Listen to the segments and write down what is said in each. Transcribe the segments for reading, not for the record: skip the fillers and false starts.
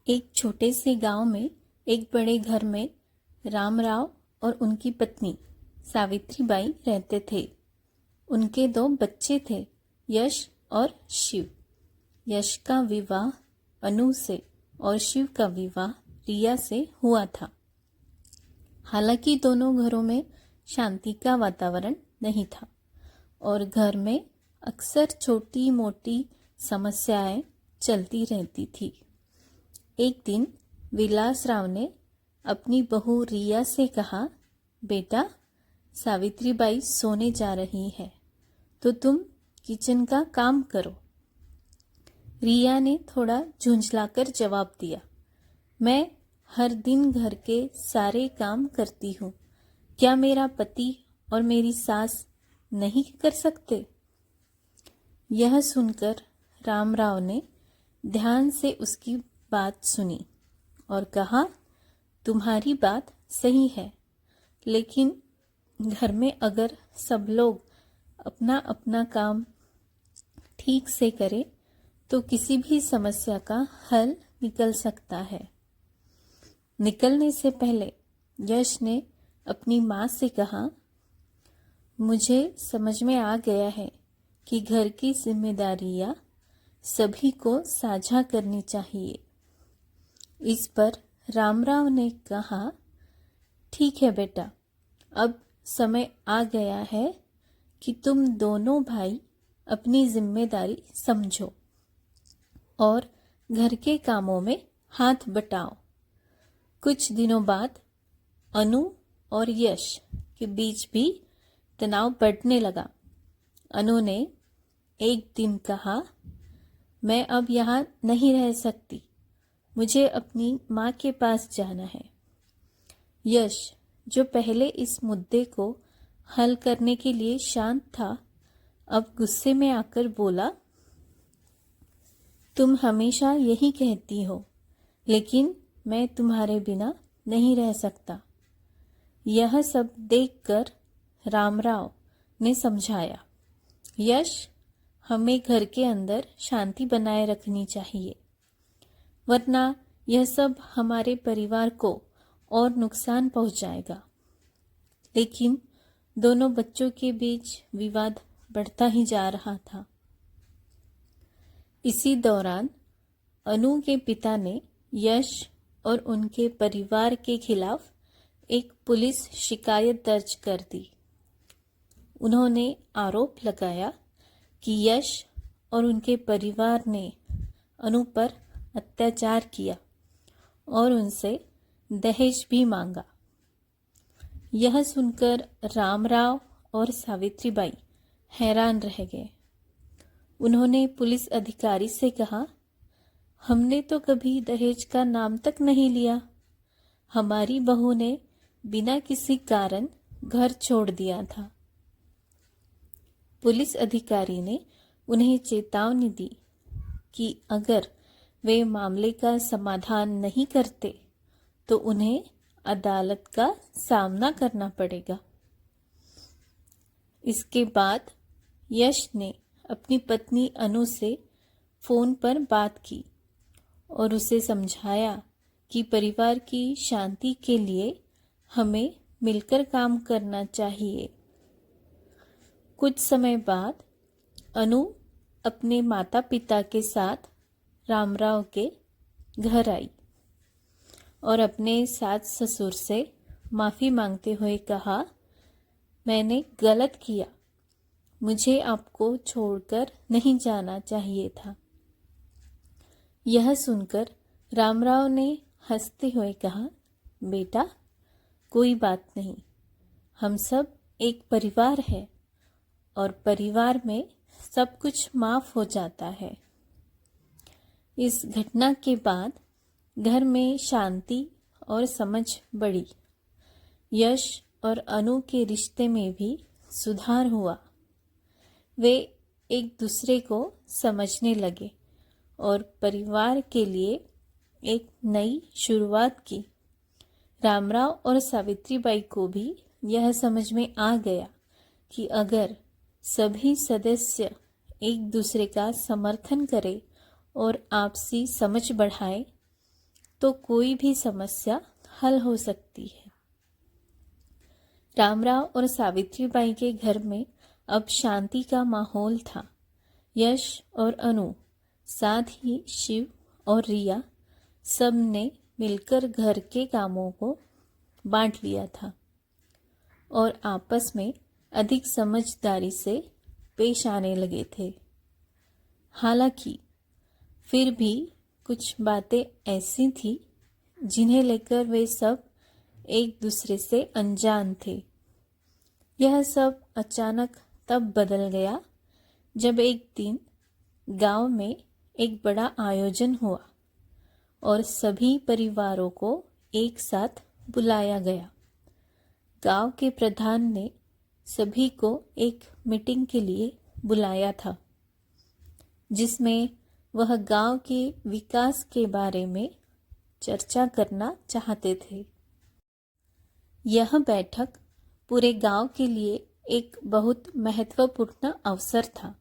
एक छोटे से गांव में एक बड़े घर में रामराव और उनकी पत्नी सावित्रीबाई रहते थे। उनके दो बच्चे थे, यश और शिव। यश का विवाह अनु से और शिव का विवाह रिया से हुआ था। हालांकि दोनों घरों में शांति का वातावरण नहीं था और घर में अक्सर छोटी मोटी समस्याएं चलती रहती थी। एक दिन विलासराव ने अपनी बहू रिया से कहा, बेटा, सावित्रीबाई सोने जा रही है तो तुम किचन का काम करो। रिया ने थोड़ा झुंझलाकर जवाब दिया, मैं हर दिन घर के सारे काम करती हूँ, क्या मेरा पति और मेरी सास नहीं कर सकते? यह सुनकर रामराव ने ध्यान से उसकी बात सुनी और कहा, तुम्हारी बात सही है, लेकिन घर में अगर सब लोग अपना अपना काम ठीक से करें तो किसी भी समस्या का हल निकल सकता है। निकलने से पहले यश ने अपनी माँ से कहा, मुझे समझ में आ गया है कि घर की जिम्मेदारियां सभी को साझा करनी चाहिए। इस पर रामराव ने कहा, ठीक है बेटा, अब समय आ गया है कि तुम दोनों भाई अपनी जिम्मेदारी समझो और घर के कामों में हाथ बटाओ। कुछ दिनों बाद अनु और यश के बीच भी तनाव बढ़ने लगा। अनु ने एक दिन कहा, मैं अब यहाँ नहीं रह सकती, मुझे अपनी माँ के पास जाना है। यश, जो पहले इस मुद्दे को हल करने के लिए शांत था, अब गुस्से में आकर बोला, तुम हमेशा यही कहती हो, लेकिन मैं तुम्हारे बिना नहीं रह सकता। यह सब देखकर रामराव ने समझाया, यश, हमें घर के अंदर शांति बनाए रखनी चाहिए, वरना यह सब हमारे परिवार को और नुकसान पहुंचाएगा। लेकिन दोनों बच्चों के बीच विवाद बढ़ता ही जा रहा था। इसी दौरान अनु के पिता ने यश और उनके परिवार के खिलाफ एक पुलिस शिकायत दर्ज कर दी। उन्होंने आरोप लगाया कि यश और उनके परिवार ने अनु पर अत्याचार किया और उनसे दहेज भी मांगा। यह सुनकर रामराव और सावित्रीबाई हैरान रह गए। उन्होंने पुलिस अधिकारी से कहा, हमने तो कभी दहेज का नाम तक नहीं लिया। हमारी बहू ने बिना किसी कारण घर छोड़ दिया था। पुलिस अधिकारी ने उन्हें चेतावनी दी कि अगर वे मामले का समाधान नहीं करते तो उन्हें अदालत का सामना करना पड़ेगा। इसके बाद यश ने अपनी पत्नी अनु से फोन पर बात की और उसे समझाया कि परिवार की शांति के लिए हमें मिलकर काम करना चाहिए। कुछ समय बाद अनु अपने माता पिता के साथ रामराव के घर आई और अपने सास ससुर से माफ़ी मांगते हुए कहा, मैंने गलत किया, मुझे आपको छोड़कर नहीं जाना चाहिए था। यह सुनकर रामराव ने हंसते हुए कहा, बेटा, कोई बात नहीं, हम सब एक परिवार है और परिवार में सब कुछ माफ हो जाता है। इस घटना के बाद घर में शांति और समझ बढ़ी। यश और अनु के रिश्ते में भी सुधार हुआ। वे एक दूसरे को समझने लगे और परिवार के लिए एक नई शुरुआत की। रामराव और सावित्रीबाई को भी यह समझ में आ गया कि अगर सभी सदस्य एक दूसरे का समर्थन करें और आपसी समझ बढ़ाएं तो कोई भी समस्या हल हो सकती है। रामराव और सावित्रीबाई के घर में अब शांति का माहौल था। यश और अनु, साथ ही शिव और रिया, सब ने मिलकर घर के कामों को बांट लिया था और आपस में अधिक समझदारी से पेश आने लगे थे। हालांकि फिर भी कुछ बातें ऐसी थी जिन्हें लेकर वे सब एक दूसरे से अनजान थे। यह सब अचानक तब बदल गया जब एक दिन गांव में एक बड़ा आयोजन हुआ और सभी परिवारों को एक साथ बुलाया गया। गांव के प्रधान ने सभी को एक मीटिंग के लिए बुलाया था, जिसमें वह गांव के विकास के बारे में चर्चा करना चाहते थे। यह बैठक पूरे गांव के लिए एक बहुत महत्वपूर्ण अवसर था।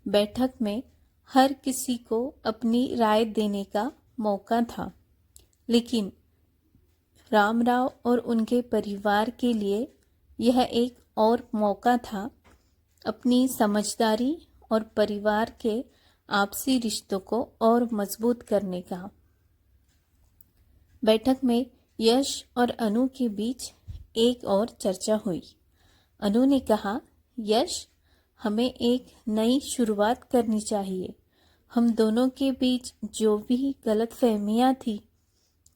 बैठक में हर किसी को अपनी राय देने का मौका था, लेकिन रामराव और उनके परिवार के लिए यह एक और मौका था अपनी समझदारी और परिवार के आपसी रिश्तों को और मजबूत करने का। बैठक में यश और अनु के बीच एक और चर्चा हुई। अनु ने कहा, यश, हमें एक नई शुरुआत करनी चाहिए। हम दोनों के बीच जो भी गलतफहमियां थी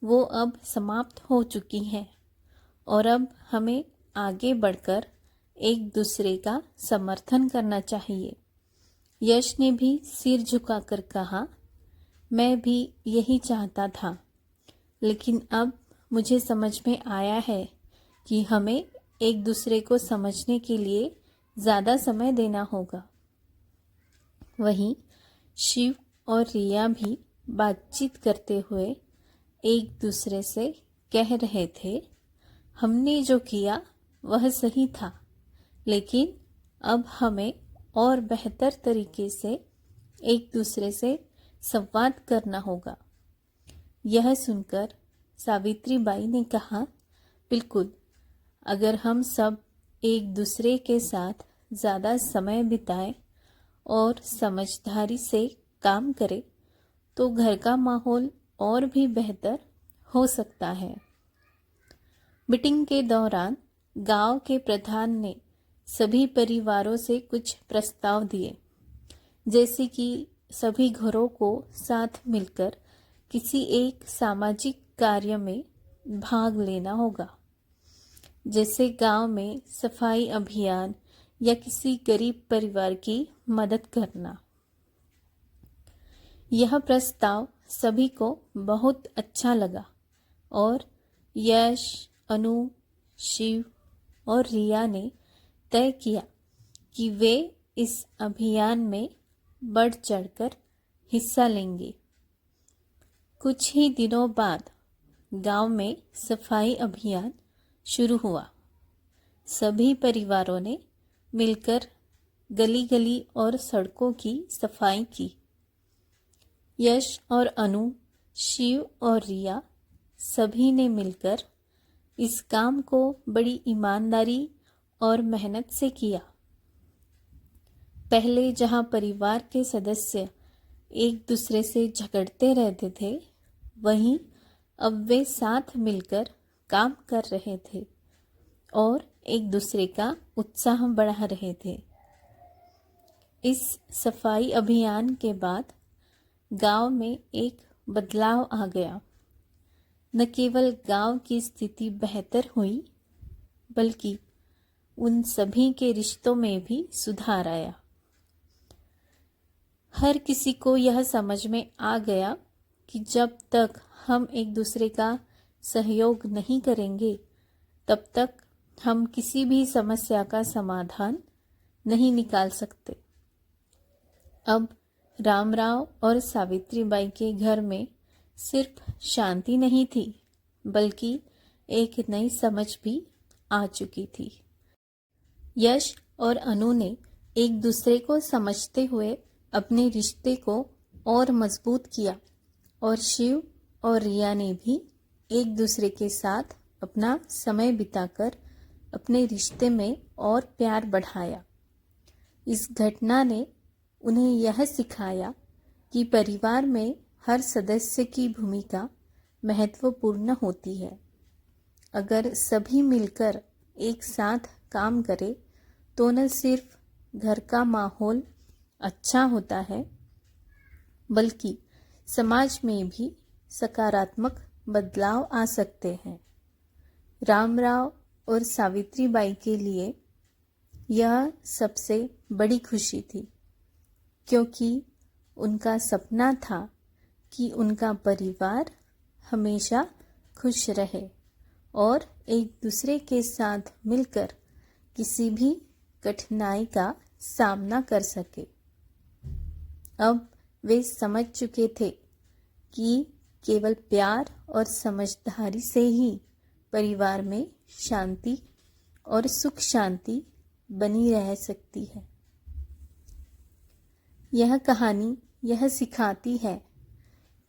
वो अब समाप्त हो चुकी हैं और अब हमें आगे बढ़कर एक दूसरे का समर्थन करना चाहिए। यश ने भी सिर झुकाकर कहा, मैं भी यही चाहता था, लेकिन अब मुझे समझ में आया है कि हमें एक दूसरे को समझने के लिए ज़्यादा समय देना होगा। वहीं शिव और रिया भी बातचीत करते हुए एक दूसरे से कह रहे थे, हमने जो किया वह सही था, लेकिन अब हमें और बेहतर तरीके से एक दूसरे से संवाद करना होगा। यह सुनकर सावित्रीबाई ने कहा, बिल्कुल, अगर हम सब एक दूसरे के साथ ज़्यादा समय बिताएं और समझदारी से काम करें तो घर का माहौल और भी बेहतर हो सकता है। मीटिंग के दौरान गांव के प्रधान ने सभी परिवारों से कुछ प्रस्ताव दिए, जैसे कि सभी घरों को साथ मिलकर किसी एक सामाजिक कार्य में भाग लेना होगा, जैसे गांव में सफाई अभियान या किसी गरीब परिवार की मदद करना। यह प्रस्ताव सभी को बहुत अच्छा लगा और यश, अनु, शिव और रिया ने तय किया कि वे इस अभियान में बढ़ चढ़कर हिस्सा लेंगे। कुछ ही दिनों बाद गांव में सफाई अभियान शुरू हुआ। सभी परिवारों ने मिलकर गली गली और सड़कों की सफाई की। यश और अनु, शिव और रिया सभी ने मिलकर इस काम को बड़ी ईमानदारी और मेहनत से किया। पहले जहां परिवार के सदस्य एक दूसरे से झगड़ते रहते थे, वहीं अब वे साथ मिलकर काम कर रहे थे और एक दूसरे का उत्साह बढ़ा रहे थे। इस सफाई अभियान के बाद गांव में एक बदलाव आ गया। न केवल गांव की स्थिति बेहतर हुई, बल्कि उन सभी के रिश्तों में भी सुधार आया। हर किसी को यह समझ में आ गया कि जब तक हम एक दूसरे का सहयोग नहीं करेंगे, तब तक हम किसी भी समस्या का समाधान नहीं निकाल सकते। अब रामराव और सावित्रीबाई के घर में सिर्फ शांति नहीं थी, बल्कि एक नई समझ भी आ चुकी थी। यश और अनु ने एक दूसरे को समझते हुए अपने रिश्ते को और मजबूत किया और शिव और रिया ने भी एक दूसरे के साथ अपना समय बिताकर अपने रिश्ते में और प्यार बढ़ाया। इस घटना ने उन्हें यह सिखाया कि परिवार में हर सदस्य की भूमिका महत्वपूर्ण होती है। अगर सभी मिलकर एक साथ काम करें तो न सिर्फ घर का माहौल अच्छा होता है, बल्कि समाज में भी सकारात्मक बदलाव आ सकते हैं। रामराव और सावित्रीबाई के लिए यह सबसे बड़ी खुशी थी, क्योंकि उनका सपना था कि उनका परिवार हमेशा खुश रहे और एक दूसरे के साथ मिलकर किसी भी कठिनाई का सामना कर सके। अब वे समझ चुके थे कि केवल प्यार और समझदारी से ही परिवार में शांति और सुख शांति बनी रह सकती है। यह कहानी यह सिखाती है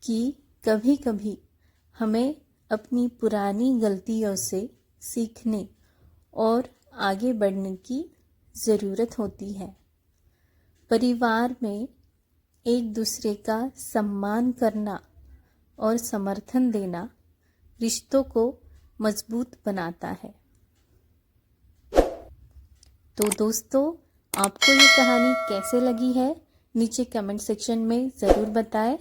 कि कभी कभी हमें अपनी पुरानी गलतियों से सीखने और आगे बढ़ने की ज़रूरत होती है। परिवार में एक दूसरे का सम्मान करना और समर्थन देना रिश्तों को मजबूत बनाता है। तो दोस्तों, आपको ये कहानी कैसे लगी है नीचे कमेंट सेक्शन में ज़रूर बताएं।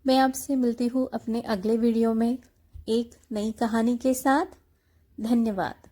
मैं आपसे मिलती हूँ अपने अगले वीडियो में एक नई कहानी के साथ। धन्यवाद।